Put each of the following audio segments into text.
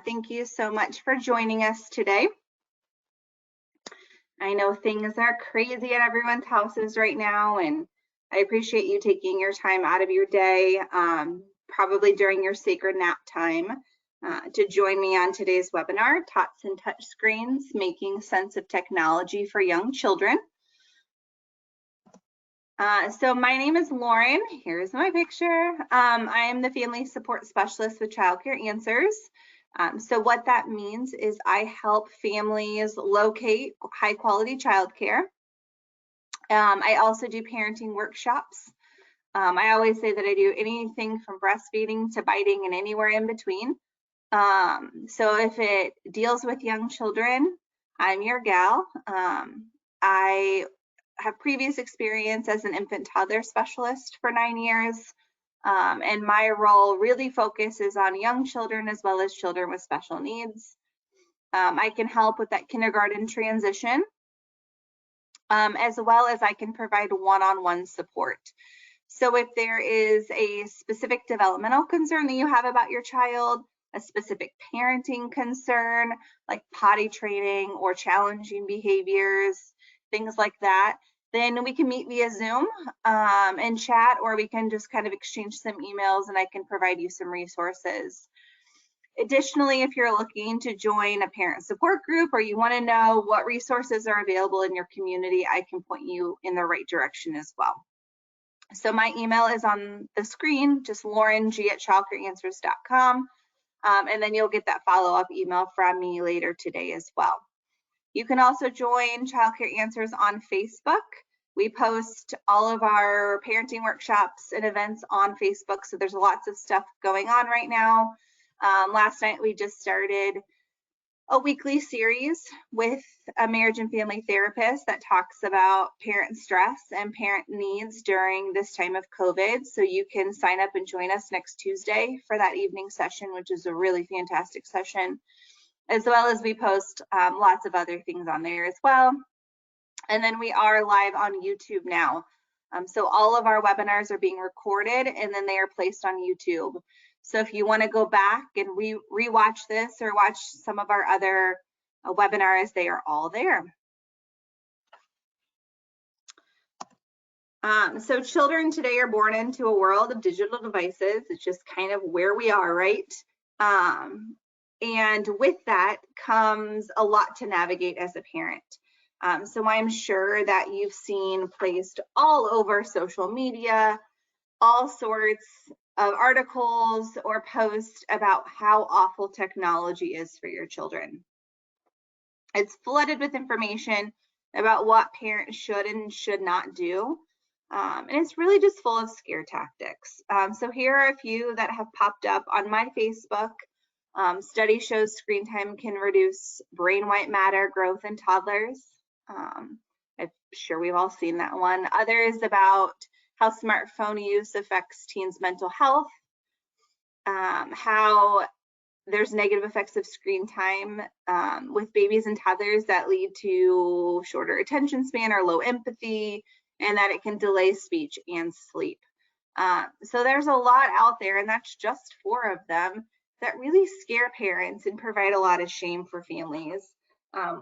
Thank you so much for joining us today. I know things are crazy at everyone's houses right now, and I appreciate you taking your time out of your day, probably during your sacred nap time, to join me on today's webinar, Tots and Touchscreens, Making Sense of Technology for Young Children. So my name is Lauren. Here's my picture. I am the Family Support Specialist with Child Care Answers. So what that means is I help families locate high quality childcare. I also do parenting workshops. I always say that I do anything from breastfeeding to biting and anywhere in between. So if it deals with young children, I'm your gal. I have previous experience as an infant toddler specialist for 9 years. And my role really focuses on young children as well as children with special needs. I can help with that kindergarten transition, as well as I can provide one-on-one support. So if there is a specific developmental concern that you have about your child, a specific parenting concern, like potty training or challenging behaviors, things like that, then we can meet via Zoom and chat, or we can just kind of exchange some emails and I can provide you some resources. Additionally, if you're looking to join a parent support group or you want to know what resources are available in your community, I can point you in the right direction as well. So my email is on the screen, just laureng@childcareanswers.com, and then you'll get that follow-up email from me later today as well. You can also join Child Care Answers on Facebook. We post all of our parenting workshops and events on Facebook, so there's lots of stuff going on right now. Last night we just started a weekly series with a marriage and family therapist that talks about parent stress and parent needs during this time of COVID. So you can sign up and join us next Tuesday for that evening session, which is a really fantastic session, as well as we post lots of other things on there as well. And then we are live on YouTube now. So all of our webinars are being recorded and then they are placed on YouTube. So if you want to go back and re-watch this or watch some of our other webinars, they are all there. So children today are born into a world of digital devices. It's just kind of where we are, right? And with that comes a lot to navigate as a parent. So I'm sure that you've seen placed all over social media, all sorts of articles or posts about how awful technology is for your children. It's flooded with information about what parents should and should not do. And it's really just full of scare tactics. So here are a few that have popped up on my Facebook. Study shows screen time can reduce brain white matter growth in toddlers. I'm sure we've all seen that one. Others about how smartphone use affects teens' mental health, how there's negative effects of screen time with babies and toddlers that lead to shorter attention span or low empathy, and that it can delay speech and sleep. So there's a lot out there, and that's just 4 of them that really scare parents and provide a lot of shame for families.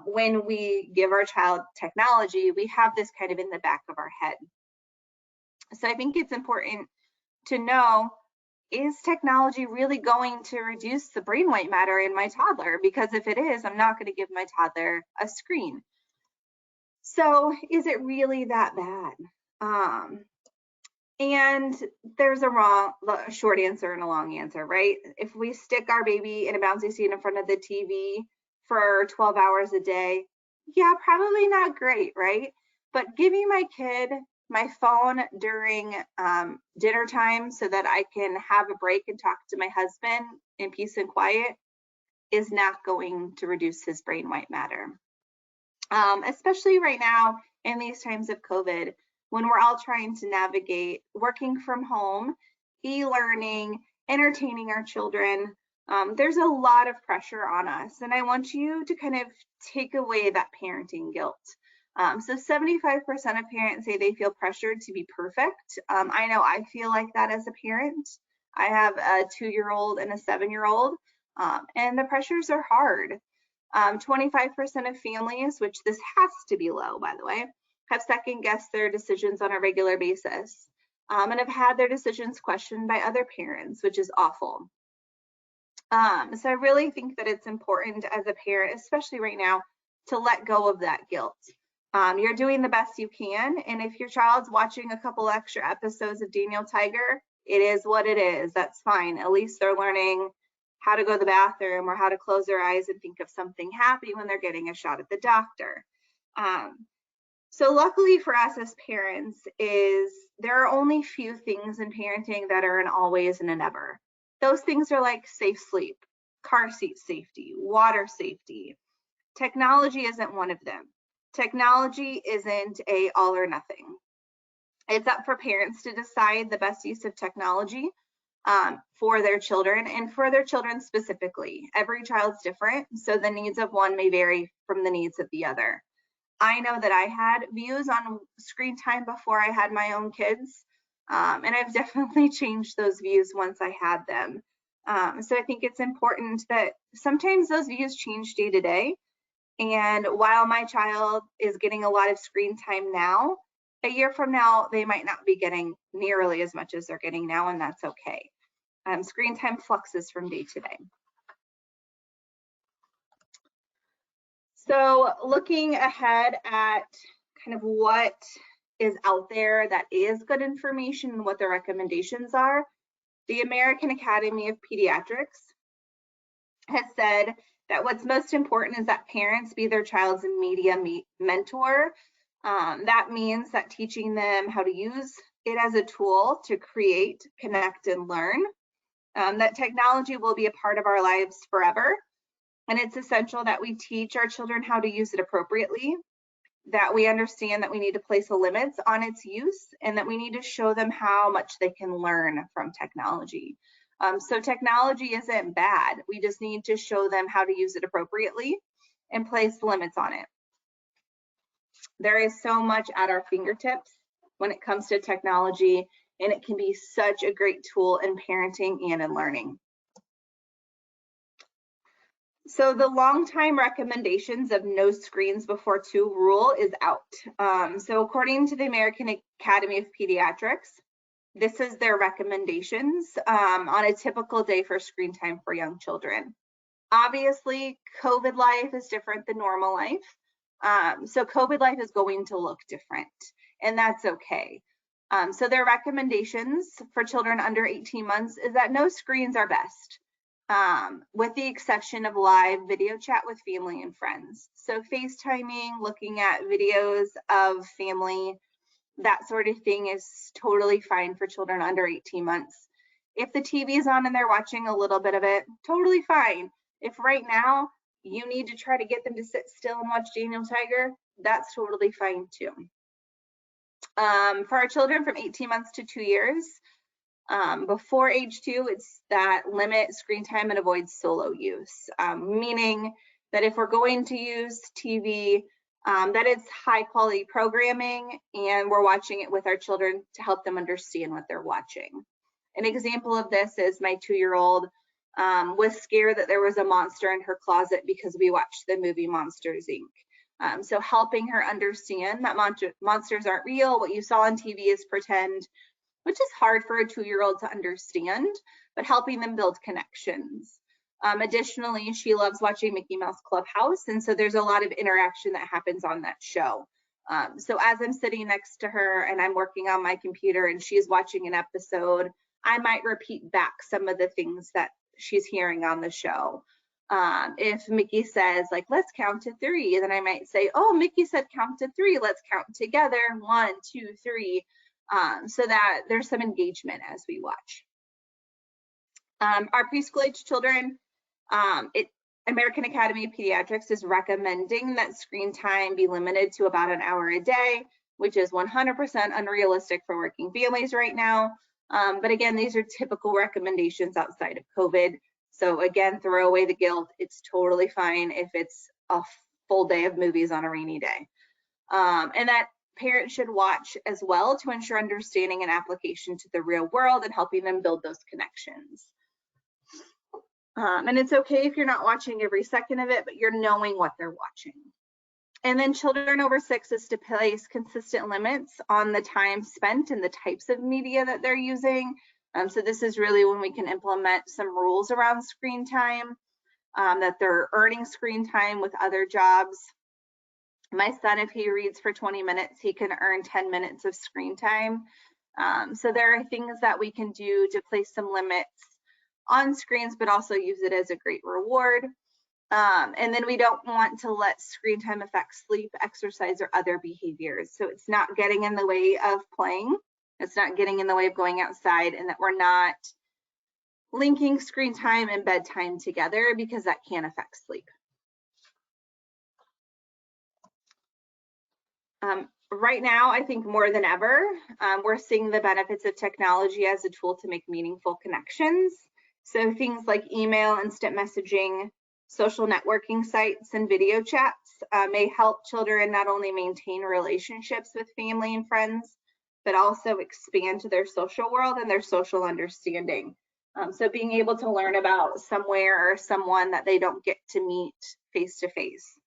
When we give our child technology, we have this kind of in the back of our head. So I think it's important to know, is technology really going to reduce the brain white matter in my toddler? Because if it is, I'm not going to give my toddler a screen. So is it really that bad? And there's a short answer and a long answer, right? If we stick our baby in a bouncy seat in front of the TV for 12 hours a day, yeah, probably not great, right? But giving my kid my phone during dinner time so that I can have a break and talk to my husband in peace and quiet is not going to reduce his brain white matter. Especially right now in these times of COVID, when we're all trying to navigate working from home, e-learning, entertaining our children, there's a lot of pressure on us. And I want you to kind of take away that parenting guilt. So 75% of parents say they feel pressured to be perfect. I know I feel like that as a parent. I have a 2-year-old and a 7-year-old. And the pressures are hard. 25% of families, which this has to be low, by the way, have second-guessed their decisions on a regular basis, and have had their decisions questioned by other parents, which is awful. So I really think that it's important as a parent, especially right now, to let go of that guilt. You're doing the best you can, and if your child's watching a couple extra episodes of Daniel Tiger, it is what it is. That's fine. At least they're learning how to go to the bathroom or how to close their eyes and think of something happy when they're getting a shot at the doctor. So luckily for us as parents is there are only few things in parenting that are an always and a never. Those things are like safe sleep, car seat safety, water safety. Technology isn't one of them. Technology isn't a all or nothing. It's up for parents to decide the best use of technology for their children and for their children specifically. Every child's different, so the needs of one may vary from the needs of the other. I know that I had views on screen time before I had my own kids, and I've definitely changed those views once I had them. So I think it's important that sometimes those views change day to day. And while my child is getting a lot of screen time now, a year from now, they might not be getting nearly as much as they're getting now, and that's okay. Screen time fluxes from day to day. So looking ahead at kind of what is out there that is good information and what the recommendations are, the American Academy of Pediatrics has said that what's most important is that parents be their child's media mentor. That means that teaching them how to use it as a tool to create, connect, and learn. That technology will be a part of our lives forever. And it's essential that we teach our children how to use it appropriately, that we understand that we need to place limits on its use, and that we need to show them how much they can learn from technology. So technology isn't bad. We just need to show them how to use it appropriately and place limits on it. There is so much at our fingertips when it comes to technology, and it can be such a great tool in parenting and in learning. So the long time recommendations of no screens before 2 rule is out. So according to the American Academy of Pediatrics, this is their recommendations on a typical day for screen time for young children. Obviously, COVID life is different than normal life. So COVID life is going to look different, and that's okay. So their recommendations for children under 18 months is that no screens are best, with the exception of live video chat with family and friends. So FaceTiming, looking at videos of family, that sort of thing is totally fine for children under 18 months. If the TV is on and they're watching a little bit of it, totally fine. If right now you need to try to get them to sit still and watch Daniel Tiger, that's totally fine too. For our children from 18 months to 2 years, before age 2, it's that limit screen time and avoid solo use, meaning that if we're going to use TV, that it's high quality programming and we're watching it with our children to help them understand what they're watching. An example of this is my 2-year-old was scared that there was a monster in her closet because we watched the movie Monsters, Inc. So helping her understand that monsters aren't real, what you saw on TV is pretend, which is hard for a 2-year-old to understand, but helping them build connections. Additionally, she loves watching Mickey Mouse Clubhouse, and so there's a lot of interaction that happens on that show. So as I'm sitting next to her and I'm working on my computer and she's watching an episode, I might repeat back some of the things that she's hearing on the show. If Mickey says, like, let's count to 3, then I might say, oh, Mickey said count to 3, let's count together, 1, 2, 3, so that there's some engagement as we watch. Our preschool age children, American Academy of Pediatrics is recommending that screen time be limited to about an hour a day, which is 100% unrealistic for working families right now. But again, these are typical recommendations outside of COVID. So again, throw away the guilt. It's totally fine if it's a full day of movies on a rainy day. And that parents should watch as well to ensure understanding and application to the real world and helping them build those connections. And it's okay if you're not watching every second of it, but you're knowing what they're watching. And then children over 6 is to place consistent limits on the time spent and the types of media that they're using. So this is really when we can implement some rules around screen time, that they're earning screen time with other jobs. My son, if he reads for 20 minutes, he can earn 10 minutes of screen time. So there are things that we can do to place some limits on screens, but also use it as a great reward. And then we don't want to let screen time affect sleep, exercise, or other behaviors. So it's not getting in the way of playing. It's not getting in the way of going outside, and that we're not linking screen time and bedtime together, because that can affect sleep. Right now, I think more than ever, we're seeing the benefits of technology as a tool to make meaningful connections. So things like email, instant messaging, social networking sites, and video chats may help children not only maintain relationships with family and friends, but also expand to their social world and their social understanding. So being able to learn about somewhere or someone that they don't get to meet face to face.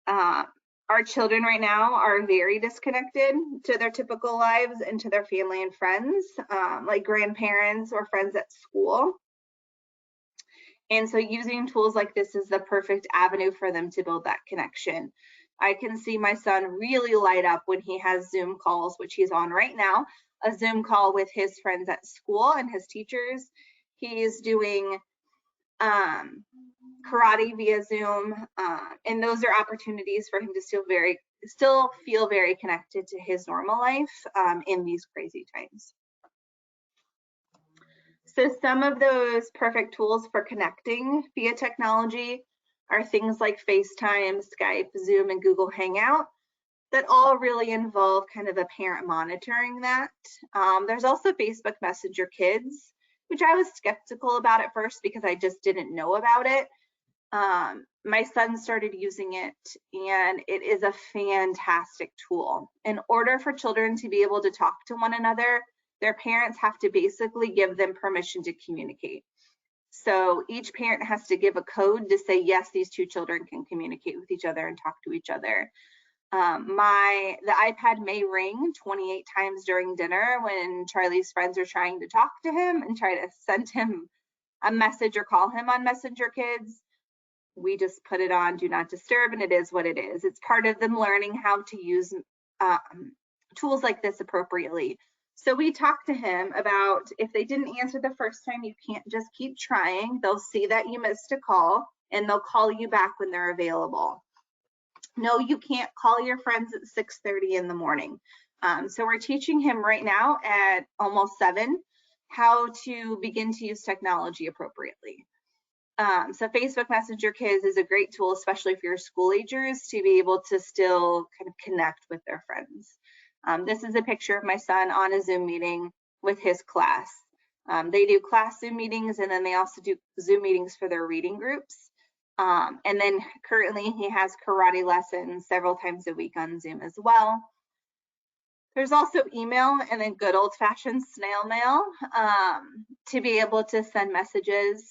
Our children right now are very disconnected to their typical lives and to their family and friends, like grandparents or friends at school. And so using tools like this is the perfect avenue for them to build that connection. I can see my son really light up when he has Zoom calls, which he's on right now, a Zoom call with his friends at school and his teachers. He's doing karate via Zoom, and those are opportunities for him to still feel very connected to his normal life in these crazy times. So some of those perfect tools for connecting via technology are things like FaceTime, Skype, Zoom, and Google Hangout that all really involve kind of a parent monitoring that. There's also Facebook Messenger Kids, which I was skeptical about at first because I just didn't know about it. My son started using it, and it is a fantastic tool. In order for children to be able to talk to one another, their parents have to basically give them permission to communicate. So each parent has to give a code to say, yes, these two children can communicate with each other and talk to each other. The iPad may ring 28 times during dinner when Charlie's friends are trying to talk to him and try to send him a message or call him on Messenger Kids. We just put it on Do Not Disturb, and it is what it is. It's part of them learning how to use tools like this appropriately. So we talked to him about, if they didn't answer the first time, you can't just keep trying. They'll see that you missed a call, and they'll call you back when they're available. No, you can't call your friends at 6:30 in the morning. So we're teaching him right now at almost 7 how to begin to use technology appropriately. So Facebook Messenger Kids is a great tool, especially for your school agers, to be able to still kind of connect with their friends. This is a picture of my son on a Zoom meeting with his class. They do class Zoom meetings, and then they also do Zoom meetings for their reading groups. And then currently he has karate lessons several times a week on Zoom as well. There's also email, and then good old-fashioned snail mail to be able to send messages.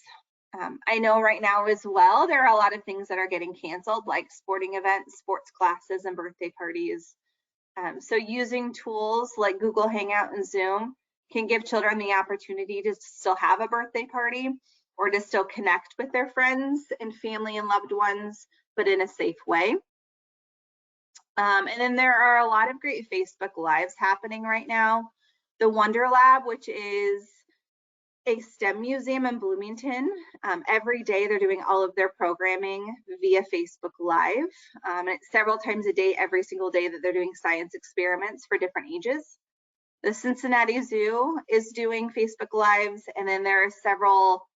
I know right now as well, there are a lot of things that are getting canceled, like sporting events, sports classes, and birthday parties. So using tools like Google Hangout and Zoom can give children the opportunity to still have a birthday party or to still connect with their friends and family and loved ones, but in a safe way. And then there are a lot of great Facebook Lives happening right now. The Wonder Lab, which is a STEM museum in Bloomington. Every day they're doing all of their programming via Facebook Live. And it's several times a day, every single day, that they're doing science experiments for different ages. The Cincinnati Zoo is doing Facebook Lives, and then there are several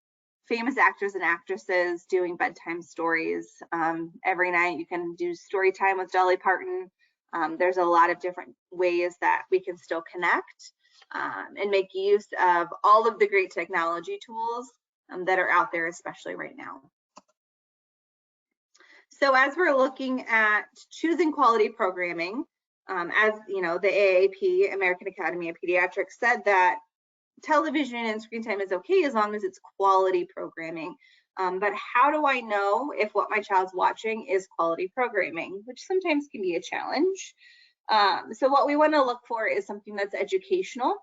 famous actors and actresses doing bedtime stories. Every night you can do story time with Dolly Parton. There's a lot of different ways that we can still connect and make use of all of the great technology tools that are out there, especially right now. So as we're looking at choosing quality programming, as you know, the AAP, American Academy of Pediatrics, said that television and screen time is okay as long as it's quality programming. But how do I know if what my child's watching is quality programming, which sometimes can be a challenge. So what we want to look for is something that's educational.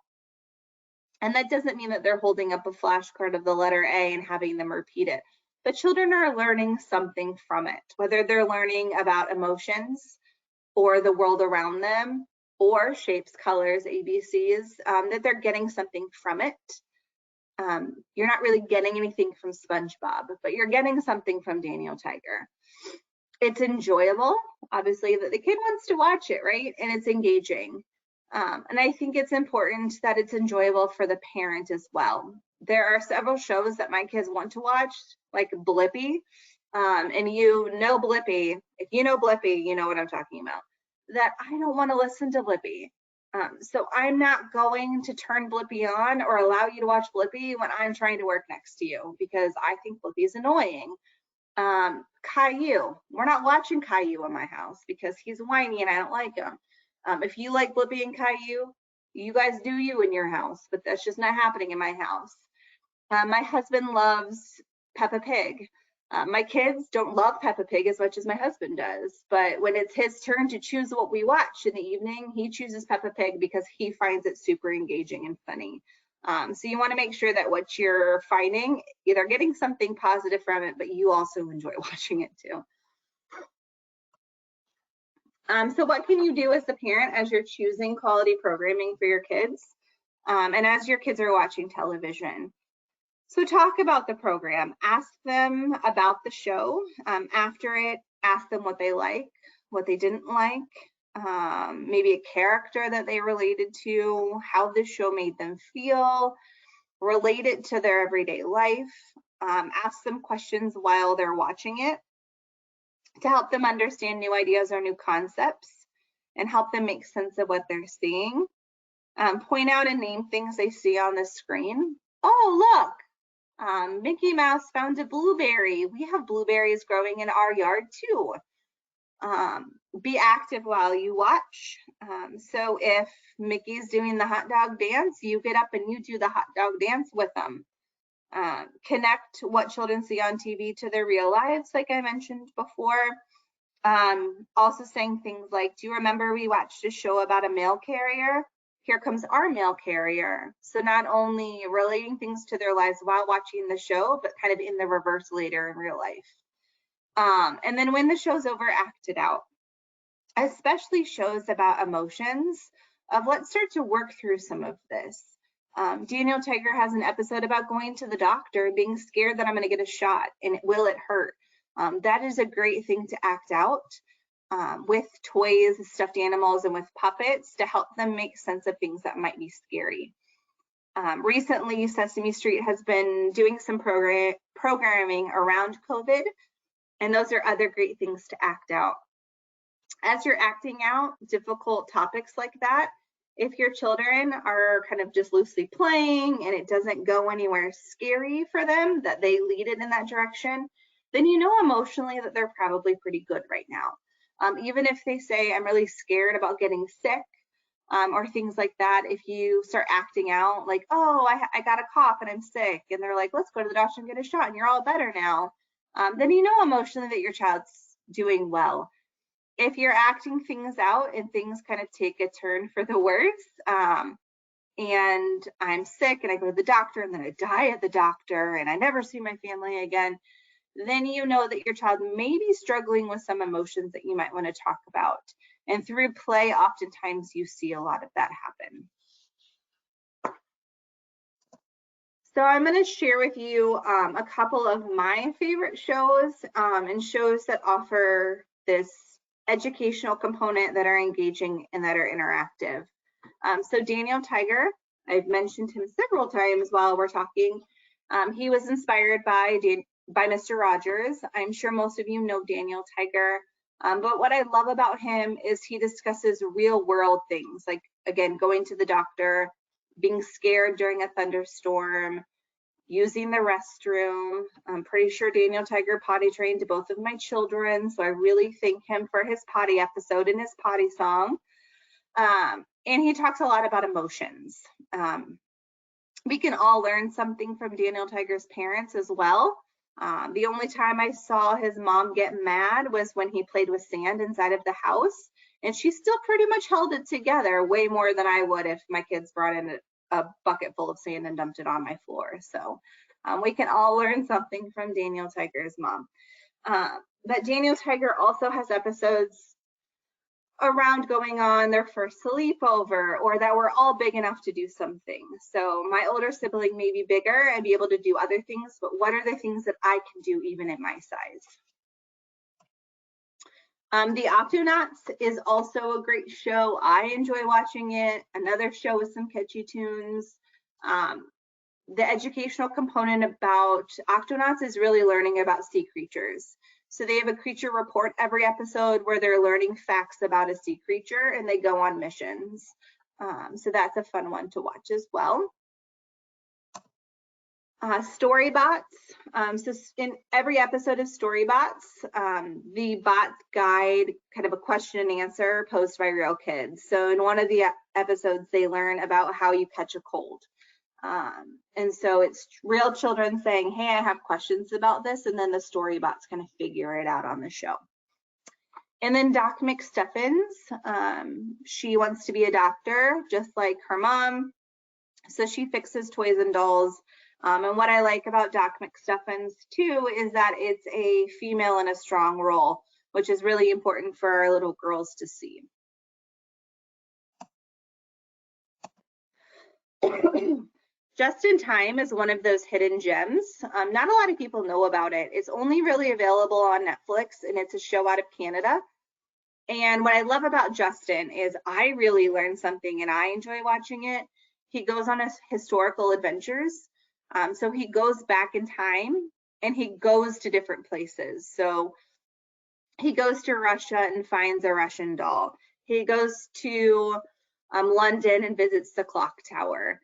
And that doesn't mean that they're holding up a flashcard of the letter A and having them repeat it. But children are learning something from it, whether they're learning about emotions or the world around them or shapes, colors, ABCs, that they're getting something from it. You're not really getting anything from SpongeBob, but you're getting something from Daniel Tiger. It's enjoyable, obviously, that the kid wants to watch it, right? And it's engaging. And I think it's important that it's enjoyable for the parent as well. There are several shows that my kids want to watch, like Blippi. And you know Blippi, if you know Blippi, you know what I'm talking about. That I don't want to listen to Blippi. So I'm not going to turn Blippi on or allow you to watch Blippi when I'm trying to work next to you because I think Blippi is annoying. Caillou, we're not watching Caillou in my house because he's whiny and I don't like him. If you like Blippi and Caillou, you guys do you in your house, but that's just not happening in my house. My husband loves Peppa Pig. My kids don't love Peppa Pig as much as my husband does, but when it's his turn to choose what we watch in the evening, he chooses Peppa Pig because he finds it super engaging and funny. So you want to make sure that what you're finding, either getting something positive from it, but you also enjoy watching it too. So what can you do as the parent as you're choosing quality programming for your kids and as your kids are watching television? So talk about the program, ask them about the show. After it, ask them what they like, what they didn't like, maybe a character that they related to, how the show made them feel, relate it to their everyday life, ask them questions while they're watching it to help them understand new ideas or new concepts and help them make sense of what they're seeing. Point out and name things they see on the screen. Oh, look. Mickey Mouse found a blueberry. We have blueberries growing in our yard too. Be active while you watch. So if Mickey's doing the hot dog dance, you get up and you do the hot dog dance with them. Connect what children see on TV to their real lives, like I mentioned before. Also saying things like, do you remember we watched a show about a mail carrier? Here comes our mail carrier. So not only relating things to their lives while watching the show, but kind of in the reverse later in real life. And then when the show's over, act it out. Especially shows about emotions of let's start to work through some of this. Daniel Tiger has an episode about going to the doctor and being scared that I'm gonna get a shot and will it hurt? That is a great thing to act out. With toys, stuffed animals, and with puppets to help them make sense of things that might be scary. Recently, Sesame Street has been doing some programming around COVID, and those are other great things to act out. As you're acting out difficult topics like that, if your children are kind of just loosely playing and it doesn't go anywhere scary for them, that they lead it in that direction, then you know emotionally that they're probably pretty good right now. Even if they say, I'm really scared about getting sick, or things like that, if you start acting out like, oh, I got a cough and I'm sick, and they're like, let's go to the doctor and get a shot and you're all better now, then you know emotionally that your child's doing well. If you're acting things out and things kind of take a turn for the worse, and I'm sick and I go to the doctor and then I die at the doctor and I never see my family again, then you know that your child may be struggling with some emotions that you might want to talk about. And through play, oftentimes you see a lot of that happen. So I'm going to share with you a couple of my favorite shows and shows that offer this educational component that are engaging and that are interactive. So Daniel Tiger, I've mentioned him several times while we're talking. He was inspired by Mr. Rogers. I'm sure most of you know Daniel Tiger, but what I love about him is he discusses real world things, like, again, going to the doctor, being scared during a thunderstorm, using the restroom. I'm pretty sure Daniel Tiger potty trained both of my children, so I really thank him for his potty episode and his potty song. And he talks a lot about emotions. We can all learn something from Daniel Tiger's parents as well. The only time I saw his mom get mad was when he played with sand inside of the house, and she still pretty much held it together way more than I would if my kids brought in a bucket full of sand and dumped it on my floor. So we can all learn something from Daniel Tiger's mom. But Daniel Tiger also has episodes around going on their first sleepover, or that we're all big enough to do something. So my older sibling may be bigger and be able to do other things, but what are the things that I can do even at my size? The Octonauts is also a great show. I enjoy watching it. Another show with some catchy tunes. The educational component about Octonauts is really learning about sea creatures. So they have a creature report every episode where they're learning facts about a sea creature and they go on missions. So that's a fun one to watch as well. Storybots. So in every episode of Storybots, the bots guide kind of a question and answer posed by real kids. So in one of the episodes, they learn about how you catch a cold. And so it's real children saying, hey, I have questions about this, and then the Storybots kind of figure it out on the show. And then Doc McStuffins, she wants to be a doctor, just like her mom. So she fixes toys and dolls. And what I like about Doc McStuffins too is that it's a female in a strong role, which is really important for our little girls to see. Just in Time is one of those hidden gems. Not a lot of people know about it. It's only really available on Netflix, and it's a show out of Canada. And what I love about Justin is I really learned something and I enjoy watching it. He goes on his historical adventures. So he goes back in time and he goes to different places. So he goes to Russia and finds a Russian doll. He goes to London and visits the clock tower.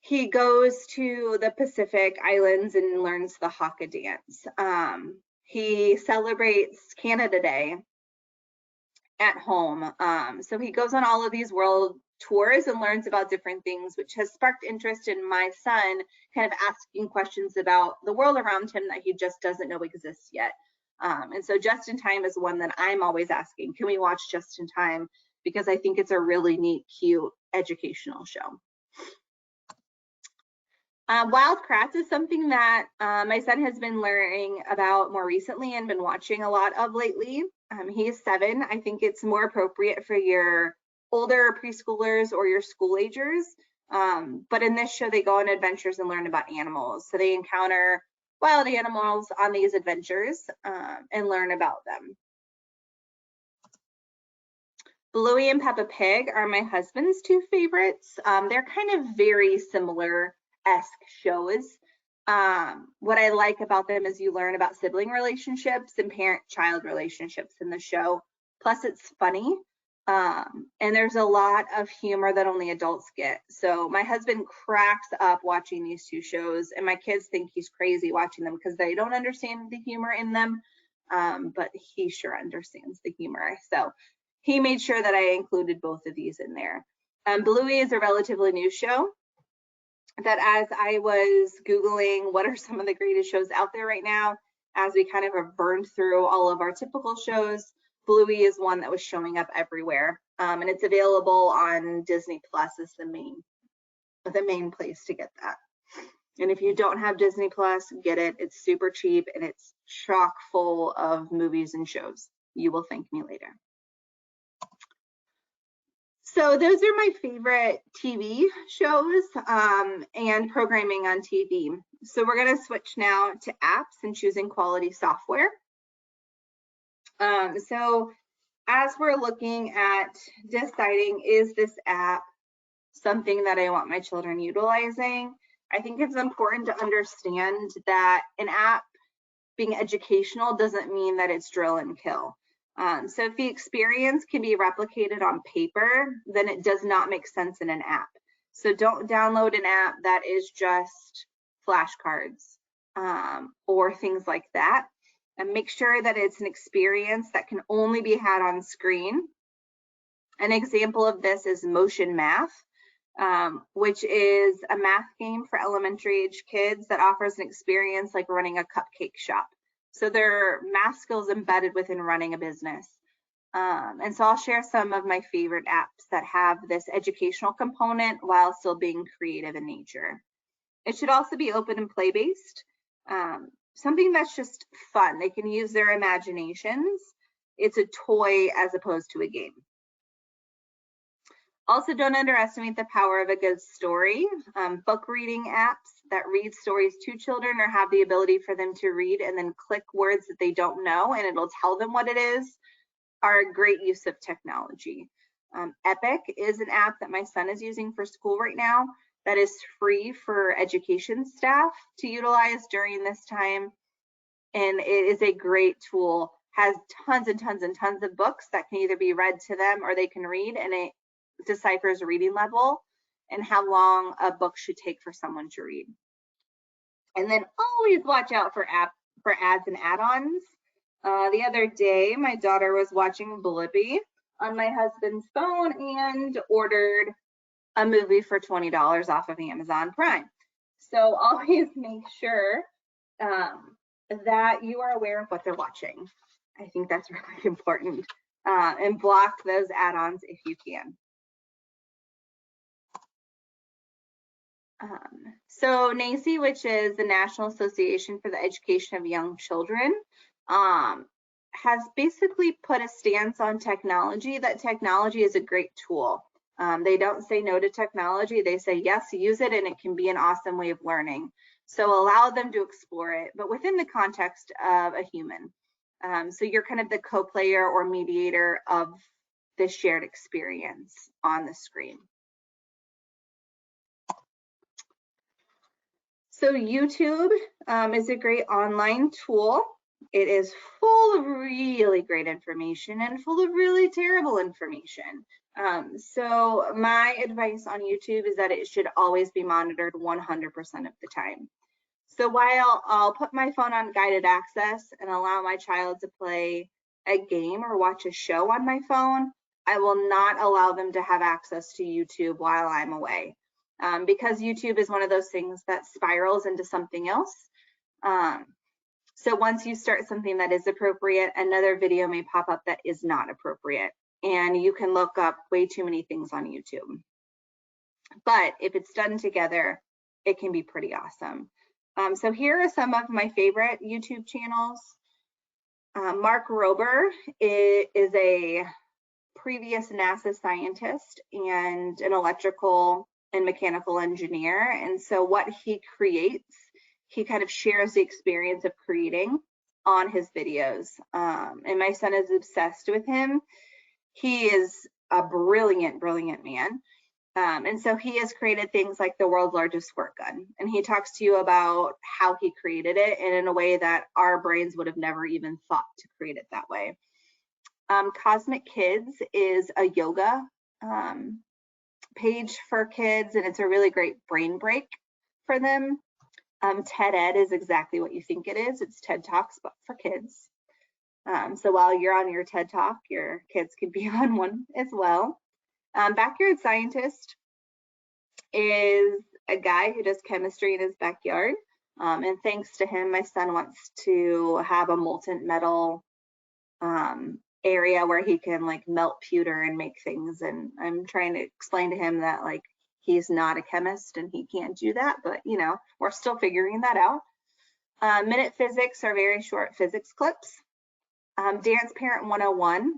He goes to the Pacific Islands and learns the haka dance. He celebrates Canada Day at home. So he goes on all of these world tours and learns about different things, which has sparked interest in my son kind of asking questions about the world around him that he just doesn't know exists yet. And so Just in Time is one that I'm always asking, can we watch Just in Time? Because I think it's a really neat, cute educational show. Wild Kratts is something that my son has been learning about more recently and been watching a lot of lately. He is 7. I think it's more appropriate for your older preschoolers or your school agers. But in this show, they go on adventures and learn about animals. So they encounter wild animals on these adventures and learn about them. Bluey and Peppa Pig are my husband's 2 favorites. They're kind of very similar-esque shows. What I like about them is you learn about sibling relationships and parent-child relationships in the show. Plus, it's funny. And there's a lot of humor that only adults get. So my husband cracks up watching these 2 shows, and my kids think he's crazy watching them because they don't understand the humor in them, but he sure understands the humor. So he made sure that I included both of these in there. Bluey is a relatively new show that as I was Googling what are some of the greatest shows out there right now, as we kind of have burned through all of our typical shows, Bluey is one that was showing up everywhere. And it's available on Disney Plus is the main place to get that. And if you don't have Disney Plus, get it. It's super cheap and it's chock full of movies and shows. You will thank me later. So those are my favorite TV shows and programming on TV. So we're going to switch now to apps and choosing quality software. So as we're looking at deciding, is this app something that I want my children utilizing? I think it's important to understand that an app being educational doesn't mean that it's drill and kill. So if the experience can be replicated on paper, then it does not make sense in an app. So don't download an app that is just flashcards or things like that. And make sure that it's an experience that can only be had on screen. An example of this is Motion Math. which is a math game for elementary age kids that offers an experience like running a cupcake shop. So there are math skills embedded within running a business. And so I'll share some of my favorite apps that have this educational component while still being creative in nature. It should also be open and play-based, something that's just fun. They can use their imaginations. It's a toy as opposed to a game. Also, don't underestimate the power of a good story. Book reading apps that read stories to children or have the ability for them to read and then click words that they don't know and it'll tell them what it is are a great use of technology. Epic is an app that my son is using for school right now that is free for education staff to utilize during this time. And it is a great tool, has tons and tons and tons of books that can either be read to them or they can read, and it deciphers reading level and how long a book should take for someone to read. And then always watch out for ads and add-ons. The other day, my daughter was watching Blippi on my husband's phone and ordered a movie for $20 off of Amazon Prime. So always make sure that you are aware of what they're watching. I think that's really important. And block those add-ons if you can. So NAAE, which is the National Association for the Education of Young Children, has basically put a stance on technology, that technology is a great tool. They don't say no to technology, they say yes, use it, and it can be an awesome way of learning. So allow them to explore it, but within the context of a human. So you're kind of the co-player or mediator of the shared experience on the screen. So YouTube is a great online tool. It is full of really great information and full of really terrible information. So my advice on YouTube is that it should always be monitored 100% of the time. So while I'll put my phone on guided access and allow my child to play a game or watch a show on my phone, I will not allow them to have access to YouTube while I'm away. Because YouTube is one of those things that spirals into something else. So once you start something that is appropriate, another video may pop up that is not appropriate. And you can look up way too many things on YouTube. But if it's done together, it can be pretty awesome. So here are some of my favorite YouTube channels. Mark Rober is a previous NASA scientist and an electrical and mechanical engineer. And so what he creates, he kind of shares the experience of creating on his videos. And my son is obsessed with him. He is a brilliant, brilliant man. And so he has created things like the world's largest squirt gun. And he talks to you about how he created it and in a way that our brains would have never even thought to create it that way. Cosmic Kids is a yoga page for kids, and it's a really great brain break for them. TED Ed is exactly what you think it is. It's TED Talks, but for kids. So while you're on your TED Talk, your kids could be on one as well. Backyard Scientist is a guy who does chemistry in his backyard. And thanks to him, my son wants to have a molten metal area where he can like melt pewter and make things. And I'm trying to explain to him that like he's not a chemist and he can't do that, but you know, we're still figuring that out. Minute Physics are very short physics clips. Dance Parent 101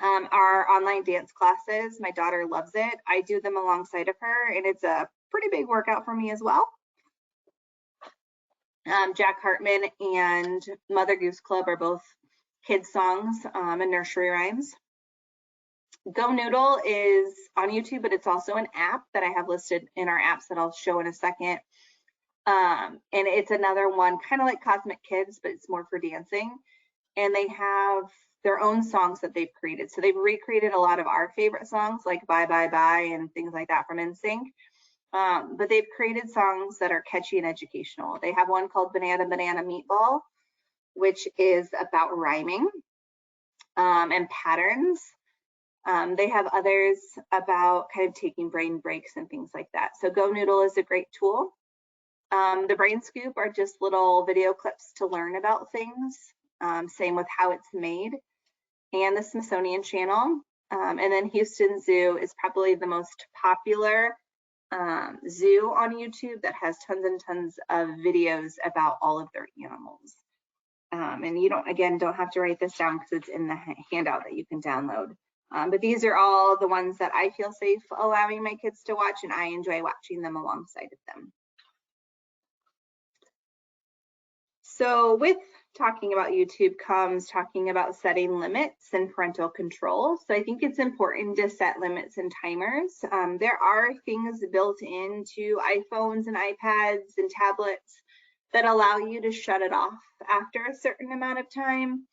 are online dance classes. My daughter loves it. I do them alongside of her, and it's a pretty big workout for me as well. Jack Hartman and Mother Goose Club are both kids songs and nursery rhymes. Go Noodle is on YouTube, but it's also an app that I have listed in our apps that I'll show in a second. And it's another one kind of like Cosmic Kids, but it's more for dancing. And they have their own songs that they've created. So they've recreated a lot of our favorite songs like Bye Bye Bye and things like that from NSYNC. But they've created songs that are catchy and educational. They have one called Banana Banana Meatball, which is about rhyming and patterns. They have others about kind of taking brain breaks and things like that. So Go Noodle is a great tool. The Brain Scoop are just little video clips to learn about things. Same with How It's Made and the Smithsonian Channel. And then Houston Zoo is probably the most popular zoo on YouTube that has tons and tons of videos about all of their animals. And you don't have to write this down because it's in the handout that you can download. But these are all the ones that I feel safe allowing my kids to watch, and I enjoy watching them alongside of them. So with talking about YouTube comes talking about setting limits and parental control. So I think it's important to set limits and timers. There are things built into iPhones and iPads and tablets that allow you to shut it off after a certain amount of time.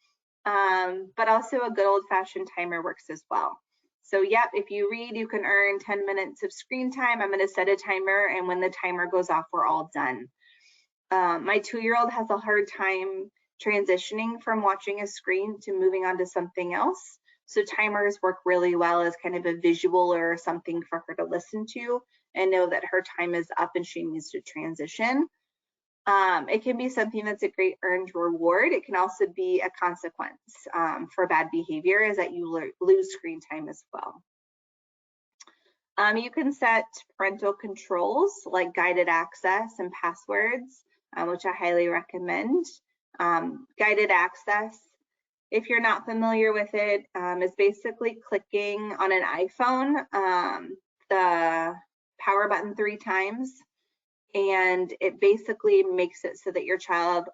But also a good old-fashioned timer works as well. So yep, if you read, you can earn 10 minutes of screen time. I'm going to set a timer, and when the timer goes off, we're all done. My 2-year-old has a hard time transitioning from watching a screen to moving on to something else. So timers work really well as kind of a visual or something for her to listen to and know that her time is up and she needs to transition. It can be something that's a great earned reward. It can also be a consequence for bad behavior, is that you lose screen time as well. You can set parental controls like guided access and passwords, which I highly recommend. Guided access, if you're not familiar with it, is basically clicking on an iPhone, the power button 3 times, and it basically makes it so that your child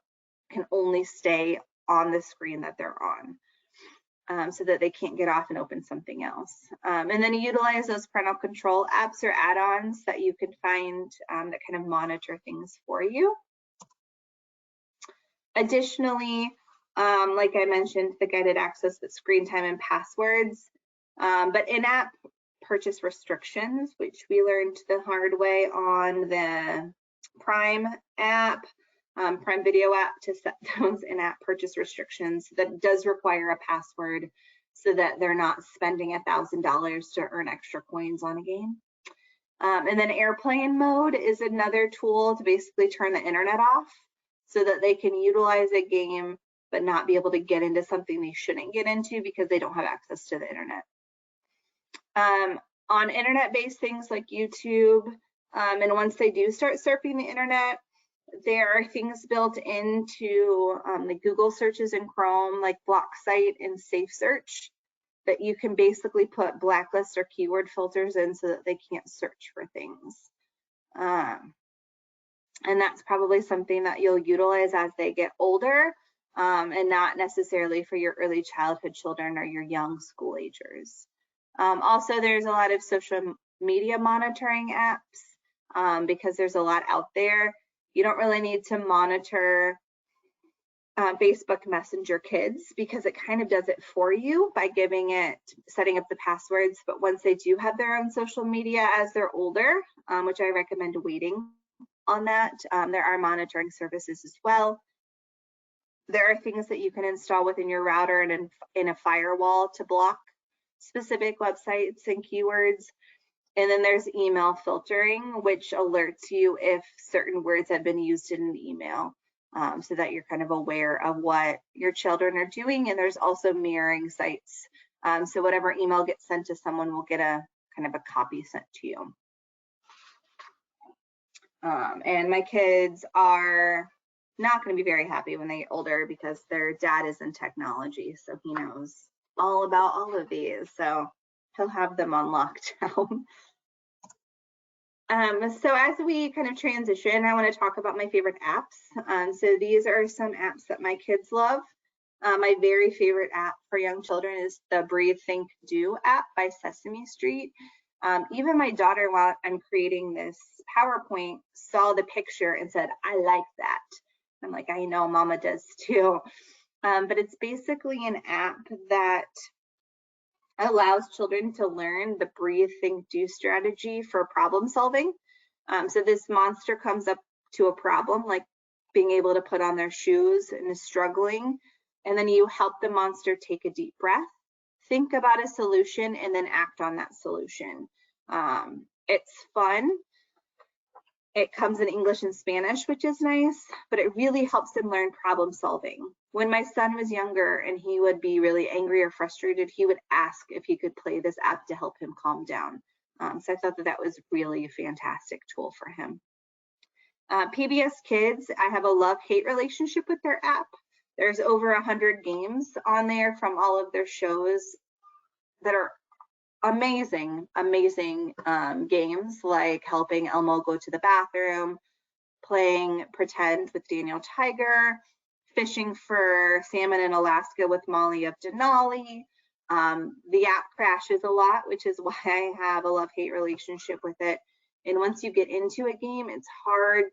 can only stay on the screen that they're on, so that they can't get off and open something else. And then you utilize those parental control apps or add-ons that you can find that kind of monitor things for you. Additionally, like I mentioned, the guided access with screen time and passwords, but in-app purchase restrictions, which we learned the hard way on the Prime app, Prime Video app, to set those in-app purchase restrictions. That does require a password so that they're not spending $1,000 to earn extra coins on a game. And then airplane mode is another tool to basically turn the internet off so that they can utilize a game but not be able to get into something they shouldn't get into because they don't have access to the internet. On internet-based things like YouTube, and once they do start surfing the internet, there are things built into the Google searches in Chrome, like block site and safe search, that you can basically put blacklist or keyword filters in so that they can't search for things. And that's probably something that you'll utilize as they get older, and not necessarily for your early childhood children or your young school agers. Also, there's a lot of social media monitoring apps because there's a lot out there. You don't really need to monitor Facebook Messenger Kids because it kind of does it for you by setting up the passwords. But once they do have their own social media as they're older, which I recommend waiting on that, there are monitoring services as well. There are things that you can install within your router and in a firewall to block specific websites and keywords. And then there's email filtering, which alerts you if certain words have been used in an email, so that you're kind of aware of what your children are doing. And there's also mirroring sites. So whatever email gets sent to someone will get a kind of a copy sent to you. And my kids are not going to be very happy when they get older because their dad is in technology, so he knows all about all of these, so he'll have them on lockdown. So as we kind of transition, I want to talk about my favorite apps. So these are some apps that my kids love. My very favorite app for young children is the Breathe, Think, Do app by Sesame Street. Even my daughter, while I'm creating this PowerPoint, saw the picture and said, I like that. I'm like, I know, Mama does too. But it's basically an app that allows children to learn the breathe, think, do strategy for problem solving. So this monster comes up to a problem, like being able to put on their shoes and is struggling. And then you help the monster take a deep breath, think about a solution and then act on that solution. It's fun. It comes in English and Spanish, which is nice, but it really helps them learn problem solving. When my son was younger and he would be really angry or frustrated, he would ask if he could play this app to help him calm down. So I thought that that was really a fantastic tool for him. PBS Kids, I have a love-hate relationship with their app. There's over 100 games on there from all of their shows that are amazing games, like helping Elmo go to the bathroom, playing pretend with Daniel Tiger, fishing for salmon in Alaska with Molly of Denali. The app crashes a lot, which is why I have a love-hate relationship with it. And once you get into a game, it's hard.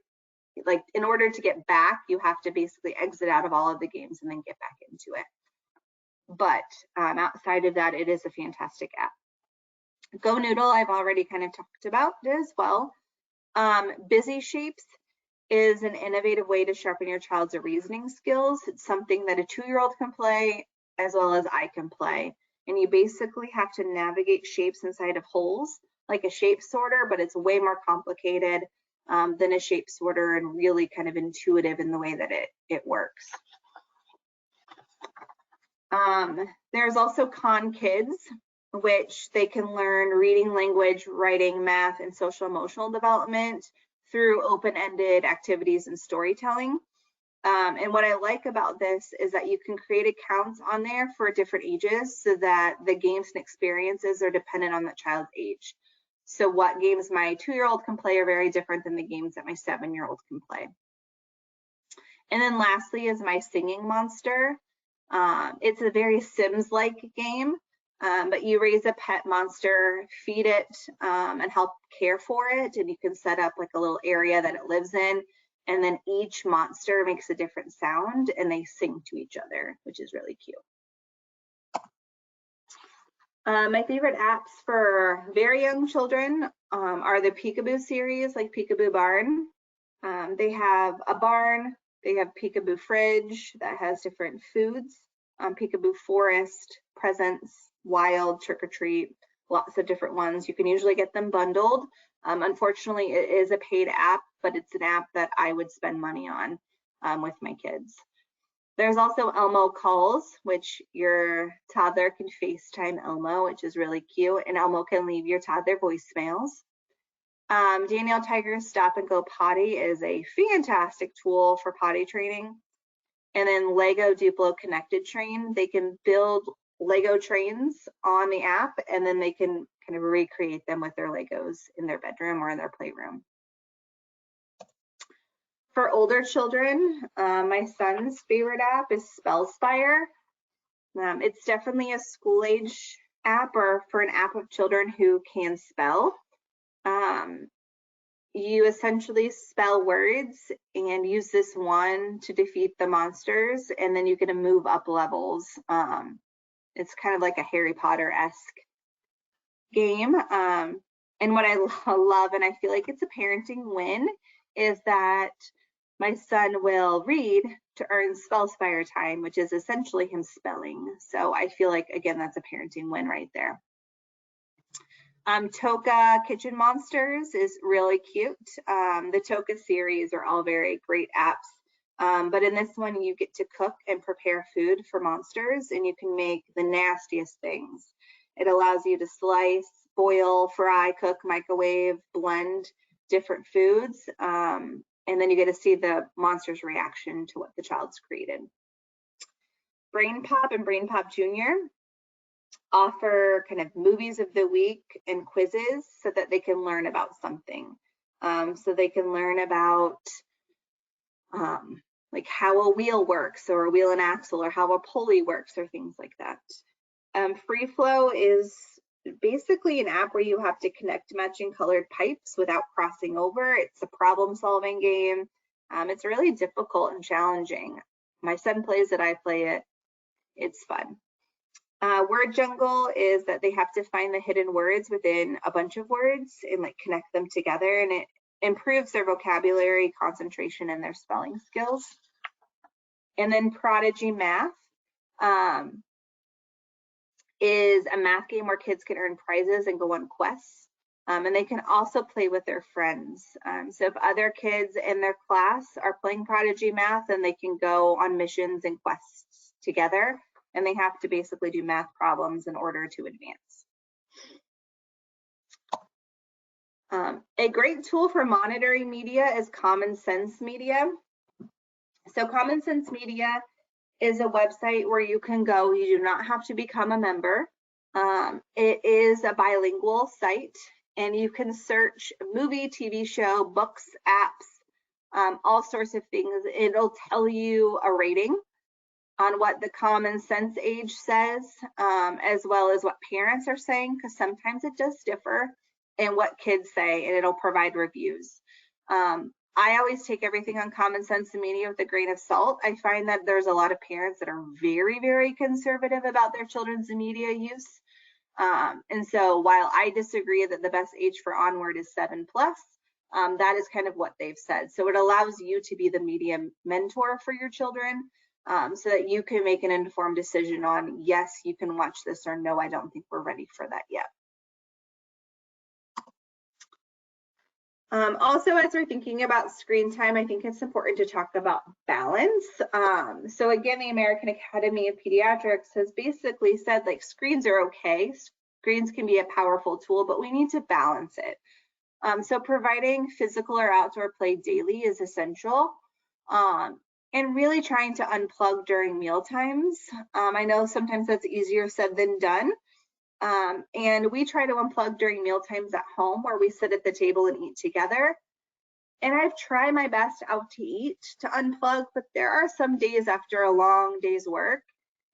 Like, in order to get back, you have to basically exit out of all of the games and then get back into it. But outside of that, it is a fantastic app. Go Noodle, I've already kind of talked about as well. Busy Shapes is an innovative way to sharpen your child's reasoning skills. It's something that a 2-year-old can play as well as I can play. And you basically have to navigate shapes inside of holes, like a shape sorter, but it's way more complicated than a shape sorter and really kind of intuitive in the way that it works. There's also Con Kids, which they can learn reading, language, writing, math, and social emotional development through open-ended activities and storytelling. And what I like about this is that you can create accounts on there for different ages so that the games and experiences are dependent on the child's age. So what games my 2-year-old can play are very different than the games that my 7-year-old can play. And then lastly is my Singing Monster. It's a very Sims-like game, but you raise a pet monster, feed it, and help care for it. And you can set up like a little area that it lives in. And then each monster makes a different sound and they sing to each other, which is really cute. My favorite apps for very young children are the Peekaboo series, like Peekaboo Barn. They have a barn, they have Peekaboo Fridge that has different foods, Peekaboo Forest, Presents, Wild, Trick or Treat, lots of different ones. You can usually get them bundled. Unfortunately, it is a paid app, but it's an app that I would spend money on with my kids. There's also Elmo Calls, which your toddler can FaceTime Elmo, which is really cute, and Elmo can leave your toddler voicemails. Daniel Tiger's Stop and Go Potty is a fantastic tool for potty training. And then Lego Duplo Connected Train, they can build Lego trains on the app, and then they can kind of recreate them with their Legos in their bedroom or in their playroom. For older children, my son's favorite app is Spellspire. It's definitely a school age app or for an app of children who can spell. You essentially spell words and use this one to defeat the monsters, and then you get to move up levels. It's kind of like a Harry Potter-esque game. And what I love, and I feel like it's a parenting win, is that my son will read to earn Spellspire time, which is essentially him spelling. So I feel like, again, that's a parenting win right there. Toca Kitchen Monsters is really cute. The Toca series are all very great apps. But in this one, you get to cook and prepare food for monsters, and you can make the nastiest things. It allows you to slice, boil, fry, cook, microwave, blend different foods. And then you get to see the monster's reaction to what the child's created. Brain Pop and Brain Pop Jr. offer kind of movies of the week and quizzes so that they can learn about something. So they can learn about like how a wheel works, or a wheel and axle, or how a pulley works, or things like that. Free Flow is basically an app where you have to connect matching colored pipes without crossing over. It's a problem-solving game. It's really difficult and challenging. My son plays it, I play it. It's fun. Word Jungle is that they have to find the hidden words within a bunch of words and like connect them together, and it improves their vocabulary, concentration, and their spelling skills. And then Prodigy Math. is a math game where kids can earn prizes and go on quests. And they can also play with their friends. So if other kids in their class are playing Prodigy Math, then they can go on missions and quests together, and they have to basically do math problems in order to advance. A great tool for monitoring media is Common Sense Media. So Common Sense Media is a website where you can go. You do not have to become a member. It is a bilingual site, and you can search movie, TV show, books, apps, all sorts of things. It'll tell you a rating on what the common sense age says, as well as what parents are saying, because sometimes it does differ, and what kids say, and it'll provide reviews. I always take everything on Common Sense Media with a grain of salt. I find that there's a lot of parents that are very, very conservative about their children's media use. And so while I disagree that the best age for onward is 7+, that is kind of what they've said. So it allows you to be the media mentor for your children, so that you can make an informed decision on, yes, you can watch this, or no, I don't think we're ready for that yet. Also, as we're thinking about screen time, I think it's important to talk about balance. So again, the American Academy of Pediatrics has basically said, like, screens are okay. Screens can be a powerful tool, but we need to balance it. So providing physical or outdoor play daily is essential. And really trying to unplug during meal times. I know sometimes that's easier said than done. And we try to unplug during meal times at home, where we sit at the table and eat together. And I've tried my best out to eat to unplug, but there are some days after a long day's work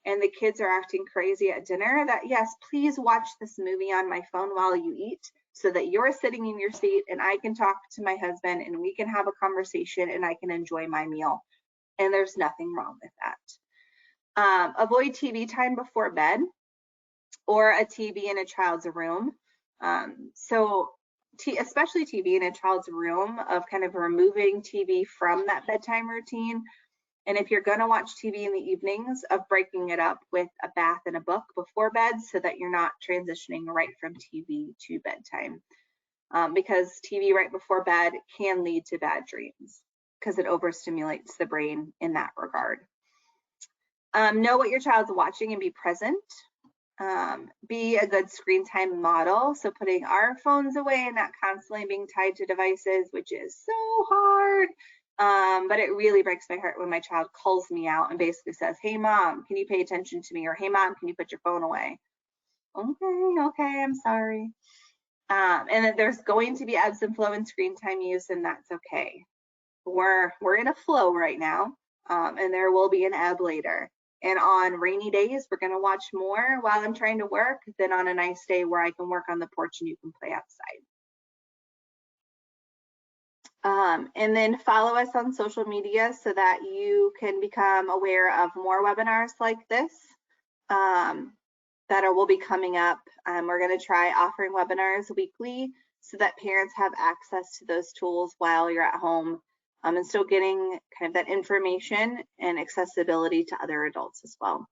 and the kids are acting crazy at dinner that, yes, please watch this movie on my phone while you eat, so that you're sitting in your seat and I can talk to my husband and we can have a conversation and I can enjoy my meal. And there's nothing wrong with that. Avoid TV time before bed, or a TV in a child's room. Especially TV in a child's room, of kind of removing TV from that bedtime routine. And if you're gonna watch TV in the evenings, of breaking it up with a bath and a book before bed, so that you're not transitioning right from TV to bedtime. Because TV right before bed can lead to bad dreams, because it overstimulates the brain in that regard. Know what your child's watching and be present. Be a good screen time model. So putting our phones away and not constantly being tied to devices, which is so hard. But it really breaks my heart when my child calls me out and basically says, hey mom, can you pay attention to me? Or hey mom, can you put your phone away? Okay, I'm sorry. And then there's going to be ebbs and flow in screen time use, and that's okay. We're in a flow right now, and there will be an ebb later. And on rainy days, we're gonna watch more while I'm trying to work than on a nice day where I can work on the porch and you can play outside. And then follow us on social media so that you can become aware of more webinars like this that will be coming up. We're gonna try offering webinars weekly so that parents have access to those tools while you're at home, and still getting kind of that information and accessibility to other adults as well.